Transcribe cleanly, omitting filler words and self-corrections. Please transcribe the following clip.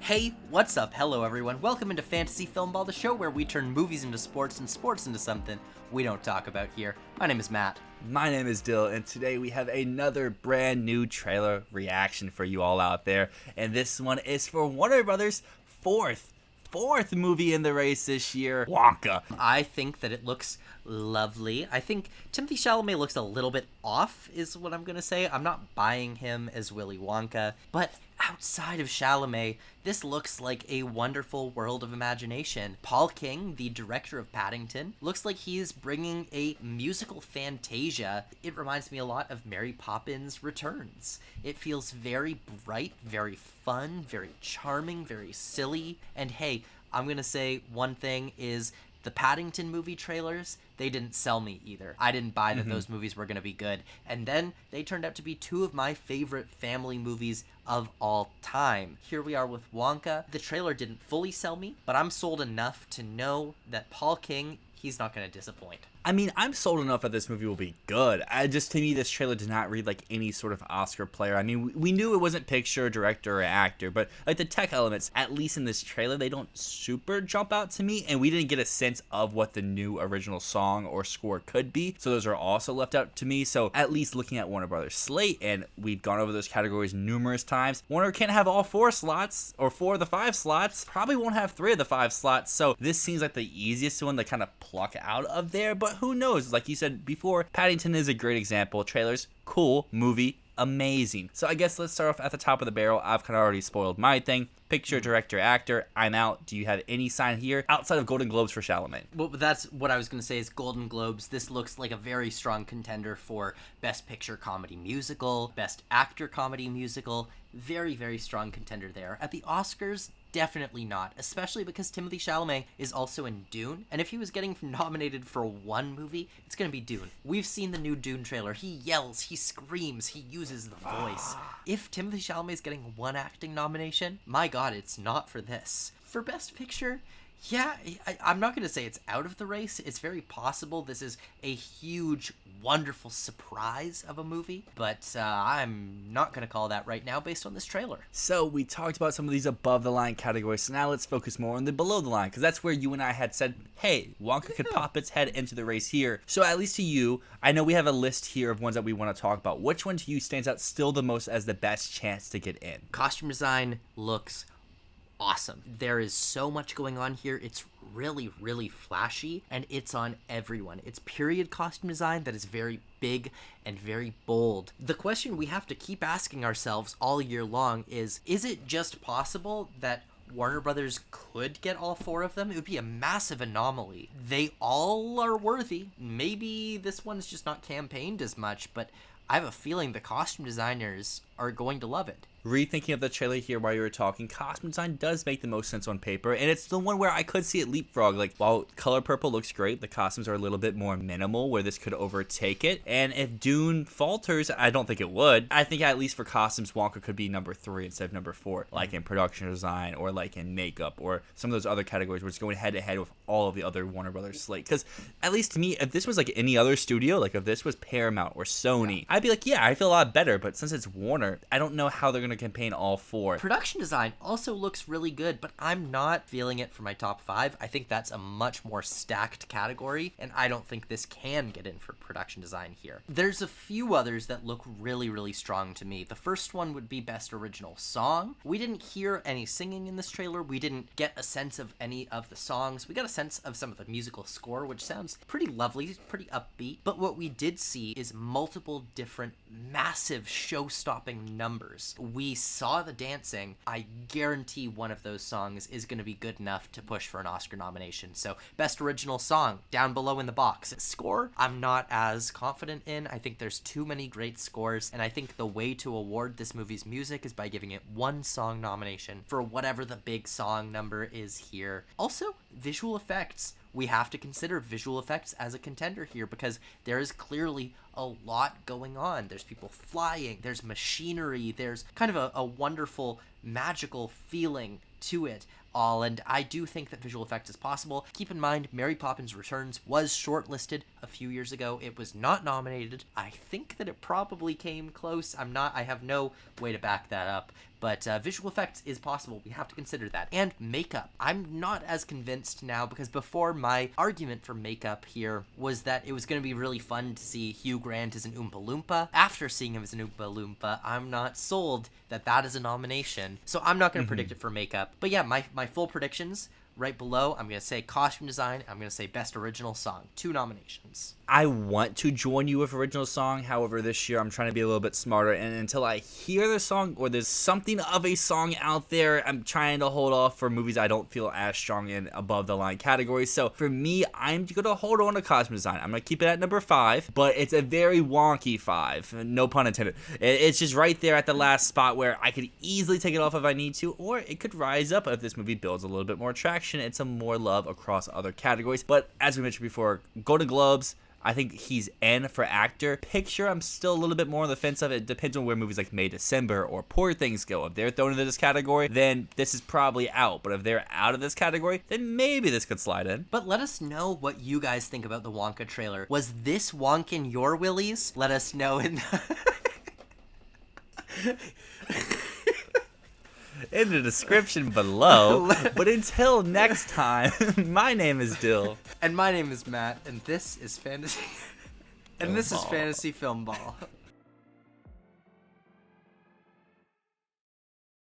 Hey, what's up? Hello everyone. Welcome into Fantasy Filmball, the show where we turn movies into sports and sports into something we don't talk about here. My name is Matt. My name is Dyl, and today we have another brand new trailer reaction for you all out there. And this one is for Warner Brothers' fourth movie in the race this year, WONKA. I think that it looks lovely. I think Timothee Chalamet looks a little bit off, is what I'm going to say. I'm not buying him as Willy Wonka, but outside of Chalamet, this looks like a wonderful world of imagination. Paul King, the director of Paddington, looks like he's bringing a musical fantasia. It reminds me a lot of Mary Poppins Returns. It feels very bright, very fun, very charming, very silly. And hey, I'm gonna say one thing is the Paddington movie trailers, they didn't sell me either. I didn't buy that those movies were going to be good. And then they turned out to be two of my favorite family movies of all time. Here we are with Wonka. The trailer didn't fully sell me, but I'm sold enough to know that Paul King, he's not going to disappoint. I mean, I'm sold enough that this movie will be good. To me, this trailer did not read like any sort of Oscar player. I mean, we knew it wasn't picture, director, or actor, but like the tech elements, at least in this trailer, they don't super jump out to me, and we didn't get a sense of what the new original song or score could be, so those are also left out to me. So at least looking at Warner Brothers' slate, and we've gone over those categories numerous times, Warner can't have all 4 slots, or 4 of the 5 slots, probably won't have 3 of the 5 slots, so this seems like the easiest one to kind of pluck out of there, but who knows? Like you said before, Paddington is a great example. Trailers, cool. Movie, amazing. So I guess let's start off at the top of the barrel. I've kind of already spoiled my thing. Picture, director, actor, I'm out. Do you have any sign here outside of Golden Globes for Chalamet? Well, that's what I was going to say is Golden Globes. This looks like a very strong contender for Best Picture Comedy Musical, Best Actor Comedy Musical. Very, very strong contender there. At the Oscars, definitely not, especially because Timothee Chalamet is also in Dune, and if he was getting nominated for one movie, it's gonna be Dune. We've seen the new Dune trailer. He yells, he screams, he uses the voice. If Timothee Chalamet is getting one acting nomination, my god, it's not for this. For Best Picture, yeah, I'm not going to say it's out of the race. It's very possible this is a huge, wonderful surprise of a movie, but I'm not going to call that right now based on this trailer. So we talked about some of these above-the-line categories, so now let's focus more on the below-the-line, because that's where you and I had said, hey, Wonka could pop its head into the race here. So at least to you, I know we have a list here of ones that we want to talk about. Which one to you stands out still the most as the best chance to get in? Costume design looks awesome. There is so much going on here. It's really, really flashy, and it's on everyone. It's period costume design that is very big and very bold. The question we have to keep asking ourselves all year long is it just possible that Warner Brothers could get all 4 of them? It would be a massive anomaly. They all are worthy. Maybe this one's just not campaigned as much, but I have a feeling the costume designers are going to love it. Rethinking of the trailer here while you were talking, costume design does make the most sense on paper, and it's the one where I could see it leapfrog. Like, while Color Purple looks great, the costumes are a little bit more minimal, where this could overtake it. And if Dune falters, I don't think it would. I think at least for costumes, Wonka could be number 3 instead of number 4, like in production design, or like in makeup, or some of those other categories where it's going head-to-head with all of the other Warner Brothers slate. Because, at least to me, if this was like any other studio, like if this was Paramount or Sony, I'd be like, yeah, I feel a lot better, but since it's Warner, I don't know how they're going to campaign all 4. Production design also looks really good, but I'm not feeling it for my top 5. I think that's a much more stacked category, and I don't think this can get in for production design here. There's a few others that look really, really strong to me. The first one would be Best Original Song. We didn't hear any singing in this trailer. We didn't get a sense of any of the songs. We got a sense of some of the musical score, which sounds pretty lovely, pretty upbeat. But what we did see is multiple different massive show-stopping numbers. We saw the dancing. I guarantee one of those songs is going to be good enough to push for an Oscar nomination. So Best Original Song, down below in the box. Score, I'm not as confident in. I think there's too many great scores, and I think the way to award this movie's music is by giving it one song nomination for whatever the big song number is here. Also, visual effects. We have to consider visual effects as a contender here because there is clearly a lot going on. There's people flying, there's machinery, there's kind of a wonderful magical feeling to it all, and I do think that visual effects is possible. Keep in mind, Mary Poppins Returns was shortlisted a few years ago. It was not nominated. I think that it probably came close. I have no way to back that up, but visual effects is possible. We have to consider that. And makeup. I'm not as convinced now, because before, my argument for makeup here was that it was going to be really fun to see Hugh Grant as an Oompa Loompa. After seeing him as an Oompa Loompa, I'm not sold that that is a nomination, so I'm not going to predict it for makeup. But yeah, my full predictions right below. I'm going to say costume design. I'm going to say best original song. 2 nominations. I want to join you with original song. However, this year I'm trying to be a little bit smarter, and until I hear the song or there's something of a song out there, I'm trying to hold off for movies I don't feel as strong in above the line categories. So for me, I'm going to hold on to costume design. I'm going to keep it at number 5, but it's a very wonky 5. No pun intended. It's just right there at the last spot where I could easily take it off if I need to, or it could rise up if this movie builds a little bit more traction and some more love across other categories. But as we mentioned before, Golden Globes, I think he's in for actor. Picture, I'm still a little bit more on the fence of it. It depends on where movies like May, December, or Poor Things go. If they're thrown into this category, then this is probably out. But if they're out of this category, then maybe this could slide in. But let us know what you guys think about the Wonka trailer. Was this wonkin' your willies? Let us know in in the description below. But until next time, my name is Dyl. And my name is Matt, and this is Fantasy Filmball.